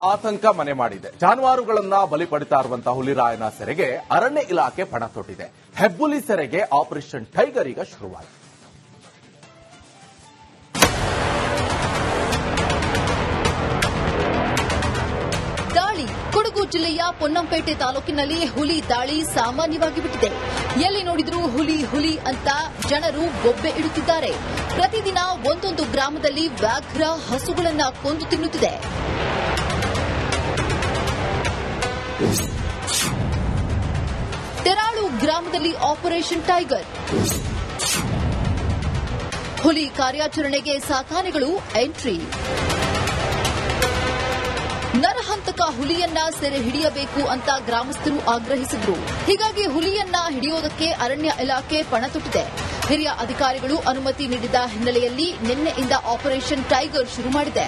ಆತಂಕ ಮನೆ ಮಾಡಿದೆ. ಜಾನುವಾರುಗಳನ್ನ ಬಲಿ ಪಡಿತಾ ಇರುವಂತಹ ಹುಲಿರಾಯನ ಸೆರೆಗೆ ಅರಣ್ಯ ಇಲಾಖೆ ಪಣ ತೊಟ್ಟಿದೆ. ಹೆಬ್ಬುಲಿ ಸೆರೆಗೆ ಆಪರೇಷನ್ ಟೈಗರ್ ಈಗ ಶುರುವಾಯಿತು. ದಾಳಿ ಕೊಡಗು ಜಿಲ್ಲೆಯ ಪೊನ್ನಂಪೇಟೆ ತಾಲೂಕಿನಲ್ಲಿ ಹುಲಿ ದಾಳಿ ಸಾಮಾನ್ಯವಾಗಿ ಬಿಟ್ಟಿದೆ. ಎಲ್ಲಿ ನೋಡಿದ್ರೂ ಹುಲಿ ಹುಲಿ ಅಂತ ಜನರು ಬೊಬ್ಬೆ ಇಡುತ್ತಿದ್ದಾರೆ. ಪ್ರತಿದಿನ ಒಂದೊಂದು ಗ್ರಾಮದಲ್ಲಿ ವ್ಯಾಘ್ರ ಹಸುಗಳನ್ನ ಕೊಂದು ತಿನ್ನುತ್ತಿದೆ. ತೆರಾಳು ಗ್ರಾಮದಲ್ಲಿ ಆಪರೇಷನ್ ಟೈಗರ್. ಹುಲಿ ಕಾರ್ಯಾಚರಣೆಗೆ ಸಾಕಾನೆಗಳು ಎಂಟ್ರಿ. ನರಹಂತಕ ಹುಲಿಯನ್ನ ಸೆರೆ ಹಿಡಿಯಬೇಕು ಅಂತ ಗ್ರಾಮಸ್ಥರು ಆಗ್ರಹಿಸಿದ್ರು. ಹೀಗಾಗಿ ಹುಲಿಯನ್ನ ಹಿಡಿಯೋದಕ್ಕೆ ಅರಣ್ಯ ಇಲಾಖೆ ಪಣ ತೊಟ್ಟಿದೆ. ಹಿರಿಯ ಅಧಿಕಾರಿಗಳು ಅನುಮತಿ ನೀಡಿದ ಹಿನ್ನೆಲೆಯಲ್ಲಿ ನಿನ್ನೆಯಿಂದ ಆಪರೇಷನ್ ಟೈಗರ್ ಶುರು ಮಾಡಿದೆ.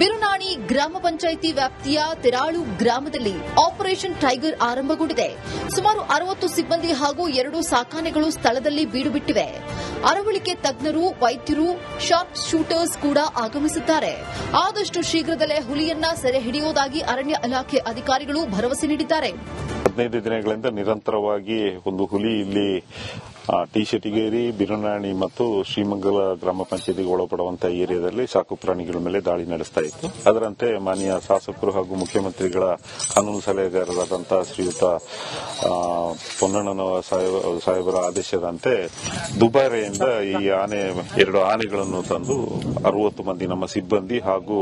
ಬಿರುನಾಣಿ ಗ್ರಾಮ ಪಂಚಾಯಿತಿ ವ್ಯಾಪ್ತಿಯ ತೆರಾಳು ಗ್ರಾಮದಲ್ಲಿ ಆಪರೇಷನ್ ಟೈಗರ್ ಆರಂಭಗೊಂಡಿದೆ. ಸುಮಾರು 60 ಸಿಬ್ಬಂದಿ ಹಾಗೂ 2 ಸಾಕಾನೆಗಳು ಸ್ಥಳದಲ್ಲಿ ಬೀಡು ಬಿಟ್ಟಿವೆ. ಅರವಳಿಕೆ ತಜ್ಞರು, ವೈದ್ಯರು, ಶಾರ್ಪ್ ಶೂಟರ್ಸ್ ಕೂಡ ಆಗಮಿಸಿದ್ದಾರೆ. ಆದಷ್ಟು ಶೀಘ್ರದಲ್ಲೇ ಹುಲಿಯನ್ನ ಸೆರೆ ಹಿಡಿಯುವುದಾಗಿ ಅರಣ್ಯ ಇಲಾಖೆ ಅಧಿಕಾರಿಗಳು ಭರವಸೆ ನೀಡಿದ್ದಾರೆ. 15 ದಿನಗಳಿಂದ ನಿರಂತರವಾಗಿ ಒಂದು ಹುಲಿ ಇಲ್ಲಿ ಟಿ ಶೆಟ್ಟಿಗೇರಿ, ಬಿರುನಾಣಿ ಮತ್ತು ಶ್ರೀಮಂಗಲ ಗ್ರಾಮ ಪಂಚಾಯತಿಗೆ ಒಳಪಡುವಂತಹ ಏರಿಯಾದಲ್ಲಿ ಸಾಕು ಪ್ರಾಣಿಗಳ ಮೇಲೆ ದಾಳಿ ನಡೆಸ್ತಾ ಇತ್ತು. ಅದರಂತೆ ಮಾನ್ಯ ಶಾಸಕರು ಹಾಗೂ ಮುಖ್ಯಮಂತ್ರಿಗಳ ಕಾನೂನು ಸಲಹೆಗಾರರಾದಂತಹ ಶ್ರೀಯುತ ಪೊನ್ನಣ್ಣನ ಸಾಹೇಬರ ಆದೇಶದಂತೆ ದುಬಾರೆಯಿಂದ ಈ 2 ಆನೆಗಳನ್ನು ತಂದು 60 ಮಂದಿ ನಮ್ಮ ಸಿಬ್ಬಂದಿ ಹಾಗೂ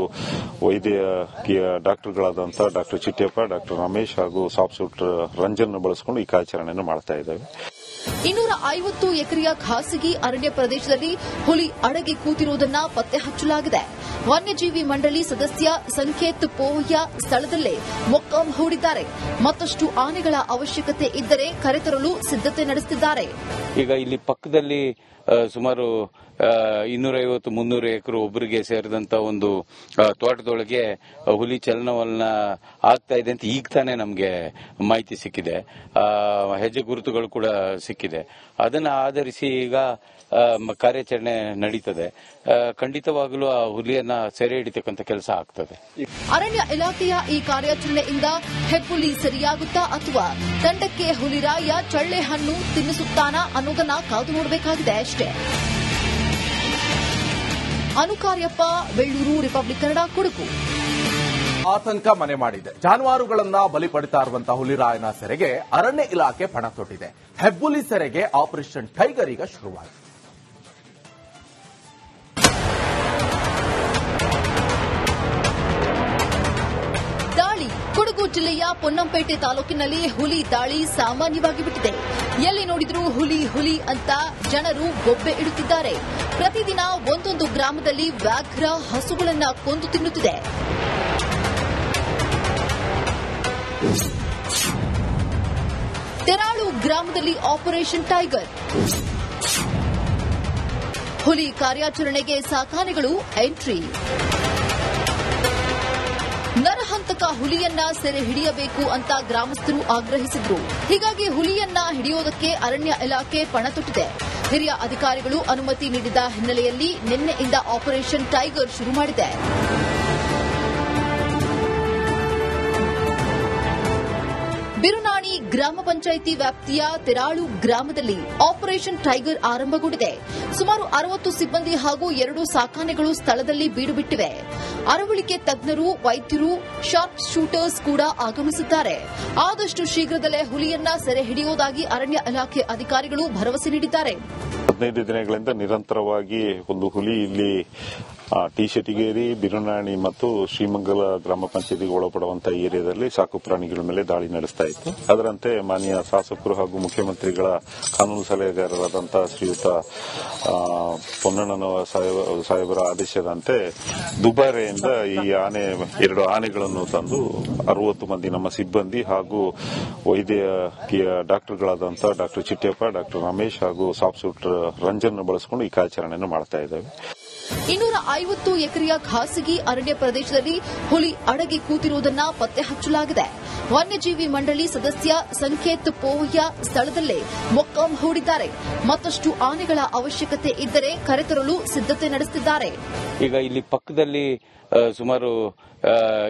ವೈದ್ಯಕೀಯ ಡಾಕ್ಟರ್ಗಳಾದಂತಹ ಡಾಕ್ಟರ್ ಚಿಟ್ಟಪ್ಪ, ಡಾಕ್ಟರ್ ರಮೇಶ್ ಹಾಗೂ ಸಾಫ್ಟ್ ಶೂಟರ್ ರಂಜನ್ ಬಳಸಿಕೊಂಡು ಈ ಕಾರ್ಯಾಚರಣೆಯನ್ನು ಮಾಡ್ತಾ ಇದ್ದೇವೆ. 250 ಎಕರೆಯ ಖಾಸಗಿ ಅರಣ್ಯ ಪ್ರದೇಶದಲ್ಲಿ ಹುಲಿ ಅಡಗಿ ಕೂತಿರುವುದನ್ನು ಪತ್ತೆ ಹಚ್ಚಲಾಗಿದೆ. ವನ್ಯಜೀವಿ ಮಂಡಳಿ ಸದಸ್ಯ ಸಂಕೇತ್ ಪೋಹ್ಯ ಸ್ಥಳದಲ್ಲೇ ಮೊಕ್ಕಾಂ ಹೂಡಿದ್ದಾರೆ. ಮತ್ತಷ್ಟು ಆನೆಗಳ ಅವಶ್ಯಕತೆ ಇದ್ದರೆ ಕರೆತರಲು ಸಿದ್ದತೆ ನಡೆಸುತ್ತಿದ್ದಾರೆ. ಈಗ ಇಲ್ಲಿ ಪಕ್ಕದಲ್ಲಿ ಸುಮಾರು 250-300 ಎಕರೆ ಒಬ್ಬರಿಗೆ ಸೇರಿದಂತ ಒಂದು ತೋಟದೊಳಗೆ ಹುಲಿ ಚಲನವಲನ ಆಗ್ತಾ ಇದೆ ಅಂತ ಈಗ ತಾನೇ ನಮಗೆ ಮಾಹಿತಿ ಸಿಕ್ಕಿದೆ. ಹೆಜ್ಜೆ ಗುರುತುಗಳು ಕೂಡ ಸಿಕ್ಕಿದೆ. ಅದನ್ನ ಆಧರಿಸಿ ಈಗ ಕಾರ್ಯಾಚರಣೆ ನಡೀತದೆ. ಖಂಡಿತವಾಗಲೂ ಆ ಹುಲಿಯನ್ನ ಸೆರೆ ಹಿಡಿತಕ್ಕಂಥ ಕೆಲಸ ಆಗ್ತದೆ. ಅರಣ್ಯ ಇಲಾಖೆಯ ಈ ಕಾರ್ಯಾಚರಣೆಯಿಂದ ಹೆಬ್ಬುಲಿ ಸರಿಯಾಗುತ್ತಾ ಅಥವಾ ತಂಡಕ್ಕೆ ಹುಲಿರಾಯ ಚಳ್ಳೆ ಹಣ್ಣು ತಿನ್ನಿಸುತ್ತಾನಾ ಅನ್ನೋದನ್ನ ಕಾದು ನೋಡಬೇಕಾಗಿದೆ ಅಷ್ಟೇ. ಅನುಕಾರ್ಯಪ್ಪ, ಬೆಳ್ಳೂರು, ರಿಪಬ್ಲಿಕ್ ಕನ್ನಡ, ಕೊಡಗು. ಆತಂಕ ಮನೆ ಮಾಡಿದೆ. ಜಾನುವಾರುಗಳನ್ನ ಬಲಿ ಪಡಿತಾ ಇರುವಂತಹ ಹುಲಿರಾಯನ ಸೆರೆಗೆ ಅರಣ್ಯ ಇಲಾಖೆ ಪಣ ತೊಟ್ಟಿದೆ. ಹೆಬ್ಬುಲಿ ಸೆರೆಗೆ ಆಪರೇಷನ್ ಟೈಗರ್ ಈಗ ಶುರುವಾಯಿತು. ದಾಳಿ ಕೊಡಗು ಜಿಲ್ಲೆಯ ಪೊನ್ನಂಪೇಟೆ ತಾಲೂಕಿನಲ್ಲಿ ಹುಲಿ ದಾಳಿ ಸಾಮಾನ್ಯವಾಗಿ ಬಿಟ್ಟಿದೆ. ಎಲ್ಲಿ ನೋಡಿದ್ರೂ ಹುಲಿ ಹುಲಿ ಅಂತ ಜನರು ಬೊಬ್ಬೆ ಇಡುತ್ತಿದ್ದಾರೆ. ಪ್ರತಿದಿನ ಒಂದೊಂದು ಗ್ರಾಮದಲ್ಲಿ ವ್ಯಾಘ್ರ ಹಸುಗಳನ್ನ ಕೊಂದು ತಿನ್ನುತ್ತಿದೆ. ತೆರಾಳು ಗ್ರಾಮದಲ್ಲಿ ಆಪರೇಷನ್ ಟೈಗರ್. ಹುಲಿ ಕಾರ್ಯಾಚರಣೆಗೆ ಸಾಕಾನೆಗಳು ಎಂಟ್ರಿ. ನರಹಂತಕ ಹುಲಿಯನ್ನ ಸೆರೆ ಹಿಡಿಯಬೇಕು ಅಂತ ಗ್ರಾಮಸ್ಥರು ಆಗ್ರಹಿಸಿದ್ರು. ಹೀಗಾಗಿ ಹುಲಿಯನ್ನ ಹಿಡಿಯೋದಕ್ಕೆ ಅರಣ್ಯ ಇಲಾಖೆ ಪಣ ತೊಟ್ಟಿದೆ. ಹಿರಿಯ ಅಧಿಕಾರಿಗಳು ಅನುಮತಿ ನೀಡಿದ ಹಿನ್ನೆಲೆಯಲ್ಲಿ ನಿನ್ನೆಯಿಂದ ಆಪರೇಷನ್ ಟೈಗರ್ ಶುರು ಮಾಡಿದೆ. ಬಿರುನಾಣಿ ಗ್ರಾಮ ಪಂಚಾಯಿತಿ ವ್ಯಾಪ್ತಿಯ ತೆರಾಳು ಗ್ರಾಮದಲ್ಲಿ ಆಪರೇಷನ್ ಟೈಗರ್ ಆರಂಭಗೊಂಡಿದೆ. ಸುಮಾರು 60 ಸಿಬ್ಬಂದಿ ಹಾಗೂ 2 ಸಾಕಾನೆಗಳು ಸ್ಥಳದಲ್ಲಿ ಬೀಡು ಬಿಟ್ಟಿವೆ. ಅರವಳಿಕೆ ತಜ್ಞರು, ವೈದ್ಯರು, ಶಾರ್ಪ್ ಶೂಟರ್ಸ್ ಕೂಡ ಆಗಮಿಸಿದ್ದಾರೆ. ಆದಷ್ಟು ಶೀಘ್ರದಲ್ಲೇ ಹುಲಿಯನ್ನ ಸೆರೆ ಹಿಡಿಯುವುದಾಗಿ ಅರಣ್ಯ ಇಲಾಖೆ ಅಧಿಕಾರಿಗಳು ಭರವಸೆ ನೀಡಿದ್ದಾರೆ. 15 ದಿನಗಳಿಂದ ನಿರಂತರವಾಗಿ ಒಂದು ಹುಲಿ ಇಲ್ಲಿ ಟಿ ಶೆಟ್ಟಿಗೇರಿ, ಬಿರುನಾಣಿ ಮತ್ತು ಶ್ರೀಮಂಗಲ ಗ್ರಾಮ ಪಂಚಾಯತಿಗೆ ಒಳಪಡುವಂತಹ ಏರಿಯಾದಲ್ಲಿ ಸಾಕು ಪ್ರಾಣಿಗಳ ಮೇಲೆ ದಾಳಿ ನಡೆಸ್ತಾ ಇತ್ತು. ಅದರಂತೆ ಮಾನ್ಯ ಶಾಸಕರು ಹಾಗೂ ಮುಖ್ಯಮಂತ್ರಿಗಳ ಕಾನೂನು ಸಲಹೆಗಾರರಾದಂತಹ ಶ್ರೀಯುತ ಪೊನ್ನಣ್ಣನ ಸಾಹೇಬರ ಆದೇಶದಂತೆ ದುಬಾರೆಯಿಂದ ಈ 2 ಆನೆಗಳನ್ನು ತಂದು 60 ಮಂದಿ ನಮ್ಮ ಸಿಬ್ಬಂದಿ ಹಾಗೂ ವೈದ್ಯಕೀಯ ಡಾಕ್ಟರ್ಗಳಾದಂತಹ ಡಾಕ್ಟರ್ ಚಿಟ್ಟಪ್ಪ, ಡಾಕ್ಟರ್ ರಮೇಶ್ ಹಾಗೂ ಸಾಫ್ಟ್ ಶೂಟರ್ ರಂಜನ್ ಬಳಸಿಕೊಂಡು ಈ ಕಾರ್ಯಾಚರಣೆಯನ್ನು ಮಾಡ್ತಾ ಇದ್ದೇವೆ. 250 ಎಕರೆಯ ಖಾಸಗಿ ಅರಣ್ಯ ಪ್ರದೇಶದಲ್ಲಿ ಹುಲಿ ಅಡಗಿ ಕೂತಿರುವುದನ್ನು ಪತ್ತೆ ಹಚ್ಚಲಾಗಿದೆ. ವನ್ಯಜೀವಿ ಮಂಡಳಿ ಸದಸ್ಯ ಸಂಕೇತ್ ಪೋಹ್ಯ ಸ್ಥಳದಲ್ಲೇ ಮೊಕ್ಕಾಂ ಹೂಡಿದ್ದಾರೆ. ಮತ್ತಷ್ಟು ಆನೆಗಳ ಅವಶ್ಯಕತೆ ಇದ್ದರೆ ಕರೆತರಲು ಸಿದ್ಧತೆ ನಡೆಸುತ್ತಿದ್ದಾರೆ. ಈಗ ಇಲ್ಲಿ ಪಕ್ಕದಲ್ಲಿ ಸುಮಾರು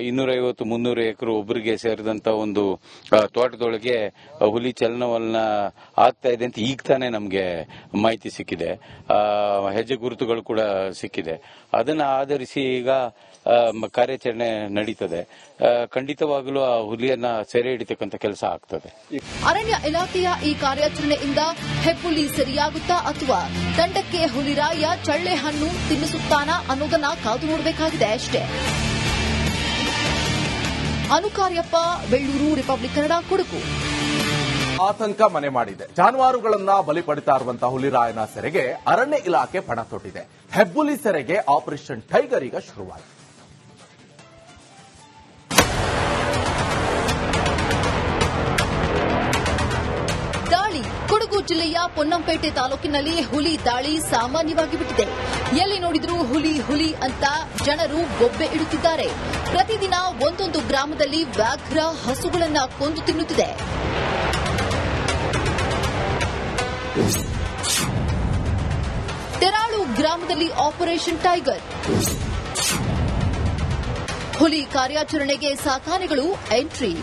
250-300 ಎಕರೆ ಒಬ್ಬರಿಗೆ ಸೇರಿದಂತ ಒಂದು ತೋಟದೊಳಗೆ ಹುಲಿ ಚಲನವಲನ ಆಗ್ತಾ ಇದೆ ಅಂತ ಈಗ ತಾನೇ ನಮಗೆ ಮಾಹಿತಿ ಸಿಕ್ಕಿದೆ. ಹೆಜ್ಜೆ ಗುರುತುಗಳು ಕೂಡ ಸಿಕ್ಕಿದೆ. ಅದನ್ನ ಆಧರಿಸಿ ಈಗ ಕಾರ್ಯಾಚರಣೆ ನಡೀತದೆ. ಖಂಡಿತವಾಗಲೂ ಆ ಹುಲಿಯನ್ನ ಸೆರೆ ಹಿಡಿತಕ್ಕಂಥ ಕೆಲಸ ಆಗ್ತದೆ. ಅರಣ್ಯ ಇಲಾಖೆಯ ಈ ಕಾರ್ಯಾಚರಣೆಯಿಂದ ಹೆಬ್ಬುಲಿ ಸೆರೆಯಾಗುತ್ತಾ ಅಥವಾ ತಂಡಕ್ಕೆ ಹುಲಿರಾಯ ಚಳ್ಳೆ ಹಣ್ಣು ತಿನ್ನಿಸುತ್ತಾನಾ ಅನ್ನೋದನ್ನ ಕಾದು ನೋಡಬೇಕಾಗಿದೆ ಅಷ್ಟೇ. ಅನುಕಾರ್ಯಪ್ಪ, ಬೆಳ್ಳೂರು, ರಿಪಬ್ಲಿಕ್ ಕನ್ನಡ, ಕೊಡಗು. ಆತಂಕ ಮನೆ ಮಾಡಿದೆ. ಜಾನುವಾರುಗಳನ್ನ ಬಲಿ ಪಡಿತಾ ಇರುವಂತಹ ಹುಲಿರಾಯನ ಸೆರೆಗೆ ಅರಣ್ಯ ಇಲಾಖೆ ಪಣ ತೊಟ್ಟಿದೆ. ಹೆಬ್ಬುಲಿ ಸೆರೆಗೆ ಆಪರೇಷನ್ ಟೈಗರ್ ಈಗ ಶುರುವಾಗಿದೆ. ದಾಳಿ. ಕೊಡಗು ಜಿಲ್ಲೆಯ ಪೊನ್ನಂಪೇಟೆ ತಾಲೂಕಿನಲ್ಲಿ ಹುಲಿ ದಾಳಿ ಸಾಮಾನ್ಯವಾಗಿ ಬಿಟ್ಟಿದೆ. ಎಲ್ಲಿ ನೋಡಿದ್ರೂ ಹುಲಿ ಹುಲಿ ಅಂತ ಜನರು ಬೊಬ್ಬೆ ಇಡುತ್ತಿದ್ದಾರೆ. ಪ್ರತಿದಿನ ಒಂದೊಂದು ಗ್ರಾಮದಲ್ಲಿ ವ್ಯಾಘ್ರ ಹಸುಗಳನ್ನ ಕೊಂದು ತಿನ್ನುತ್ತಿದೆ. ತೆರಾಳು ಗ್ರಾಮದಲ್ಲಿ ಆಪರೇಷನ್ ಟೈಗರ್. ಹುಲಿ ಕಾರ್ಯಾಚರಣೆಗೆ ಸಾಕಾನೆಗಳು ಎಂಟ್ರಿ.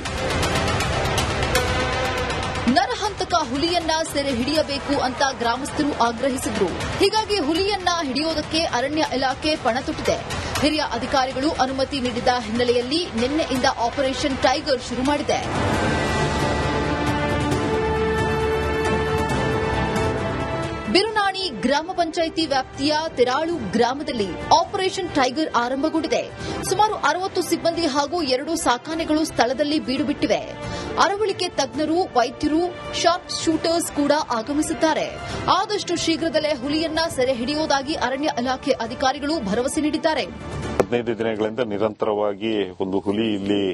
ನರಹಂತಕ ಹುಲಿಯನ್ನ ಸೆರೆ ಹಿಡಿಯಬೇಕು ಅಂತ ಗ್ರಾಮಸ್ಥರು ಆಗ್ರಹಿಸಿದ್ರು. ಹೀಗಾಗಿ ಹುಲಿಯನ್ನ ಹಿಡಿಯೋದಕ್ಕೆ ಅರಣ್ಯ ಇಲಾಖೆ ಪಣ ತೊಟ್ಟಿದೆ. ಹಿರಿಯ ಅಧಿಕಾರಿಗಳು ಅನುಮತಿ ನೀಡಿದ ಹಿನ್ನೆಲೆಯಲ್ಲಿ ನಿನ್ನೆಯಿಂದ ಆಪರೇಷನ್ ಟೈಗರ್ ಶುರು ಮಾಡಿದೆ. ಬಿರುನಾಣಿ ಗ್ರಾಮ ಪಂಚಾಯಿತಿ ವ್ಯಾಪ್ತಿಯ ತೆರಾಳು ಗ್ರಾಮದಲ್ಲಿ ಆಪರೇಷನ್ ಟೈಗರ್ ಆರಂಭಗೊಂಡಿದೆ. ಸುಮಾರು 60 ಸಿಬ್ಬಂದಿ ಹಾಗೂ 2 ಸಾಕಾನೆಗಳು ಸ್ಥಳದಲ್ಲಿ ಬೀಡು ಬಿಟ್ಟಿವೆ. ಅರವಳಿಕೆ ತಜ್ಞರು, ವೈದ್ಯರು, ಶಾರ್ಪ್ ಶೂಟರ್ಸ್ ಕೂಡ ಆಗಮಿಸಿದ್ದಾರೆ. ಆದಷ್ಟು ಶೀಘ್ರದಲ್ಲೇ ಹುಲಿಯನ್ನ ಸೆರೆ ಹಿಡಿಯುವುದಾಗಿ ಅರಣ್ಯ ಇಲಾಖೆ ಅಧಿಕಾರಿಗಳು ಭರವಸೆ ನೀಡಿದ್ದಾರೆ. 15 ದಿನಗಳಿಂದ ನಿರಂತರವಾಗಿ ಒಂದು ಹುಲಿ ಇಲ್ಲಿ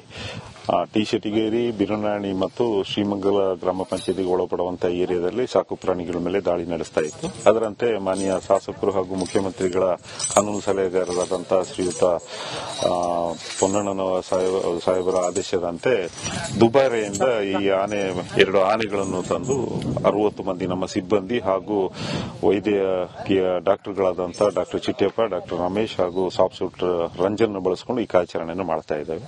ಟಿ-ಶೆಟ್ಟಿಗೇರಿ, ಬಿರುನಾಣಿ ಮತ್ತು ಶ್ರೀಮಂಗಲ ಗ್ರಾಮ ಪಂಚಾಯತಿಗೆ ಒಳಪಡುವಂತಹ ಏರಿಯಾದಲ್ಲಿ ಸಾಕು ಪ್ರಾಣಿಗಳ ಮೇಲೆ ದಾಳಿ ನಡೆಸ್ತಾ ಇತ್ತು. ಅದರಂತೆ ಮಾನ್ಯ ಶಾಸಕರು ಹಾಗೂ ಮುಖ್ಯಮಂತ್ರಿಗಳ ಕಾನೂನು ಸಲಹೆಗಾರರಾದಂತಹ ಶ್ರೀಯುತ ಪೊನ್ನಣ್ಣನ ಸಾಹೇಬರ ಆದೇಶದಂತೆ ದುಬಾರೆಯಿಂದ ಈ 2 ಆನೆಗಳನ್ನು ತಂದು 60 ಮಂದಿ ನಮ್ಮ ಸಿಬ್ಬಂದಿ ಹಾಗೂ ವೈದ್ಯಕೀಯ ಡಾಕ್ಟರ್ಗಳಾದಂತಹ ಡಾಕ್ಟರ್ ಚಿಟ್ಟಪ್ಪ, ಡಾಕ್ಟರ್ ರಮೇಶ್ ಹಾಗೂ ಸಾಫ್ಟ್ ಶೂಟರ್ ರಂಜನ್ ಬಳಸಿಕೊಂಡು ಈ ಕಾರ್ಯಾಚರಣೆಯನ್ನು ಮಾಡ್ತಾ ಇದ್ದೇವೆ.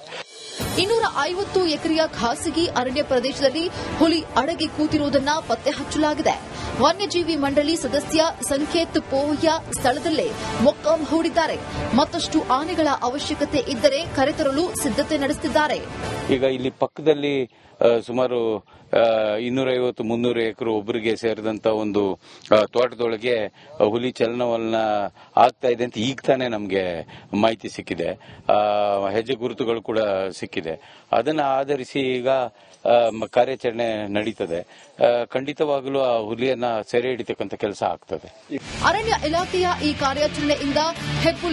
250 ಎಕರೆಯ ಖಾಸಗಿ ಅರಣ್ಯ ಪ್ರದೇಶದಲ್ಲಿ ಹುಲಿ ಅಡಗಿ ಕೂತಿರುವುದನ್ನು ಪತ್ತೆ ಹಚ್ಚಲಾಗಿದೆ. ವನ್ಯಜೀವಿ ಮಂಡಳಿ ಸದಸ್ಯ ಸಂಕೇತ್ ಪೋಹ್ಯ ಸ್ಥಳದಲ್ಲೇ ಮೊಕ್ಕಾಂ ಹೂಡಿದ್ದಾರೆ. ಮತ್ತಷ್ಟು ಆನೆಗಳ ಅವಶ್ಯಕತೆ ಇದ್ದರೆ ಕರೆತರಲು ಸಿದ್ಧತೆ ನಡೆಸುತ್ತಿದ್ದಾರೆ. ಈಗ ಇಲ್ಲಿ ಪಕ್ಕದಲ್ಲಿ ಸುಮಾರು 250-300 ಎಕರೆ ಒಬ್ಬರಿಗೆ ಸೇರಿದಂತ ಒಂದು ತೋಟದೊಳಗೆ ಹುಲಿ ಚಲನವಲನ ಆಗ್ತಾ ಇದೆ ಅಂತ ಈಗ ತಾನೇ ನಮಗೆ ಮಾಹಿತಿ ಸಿಕ್ಕಿದೆ. ಹೆಜ್ಜೆ ಗುರುತುಗಳು ಕೂಡ ಸಿಕ್ಕಿದೆ. ಅದನ್ನ ಆಧರಿಸಿ ಈಗ ಕಾರ್ಯಾಚರಣೆ ನಡೀತದೆ. ಖಂಡಿತವಾಗಲೂ ಆ ಹುಲಿಯನ್ನ ಸೆರೆ ಹಿಡಿತಕ್ಕಂಥ ಕೆಲಸ ಆಗ್ತದೆ. ಅರಣ್ಯ ಇಲಾಖೆಯ ಈ ಕಾರ್ಯಾಚರಣೆಯಿಂದ ಹೆಬ್ಬುಲಿ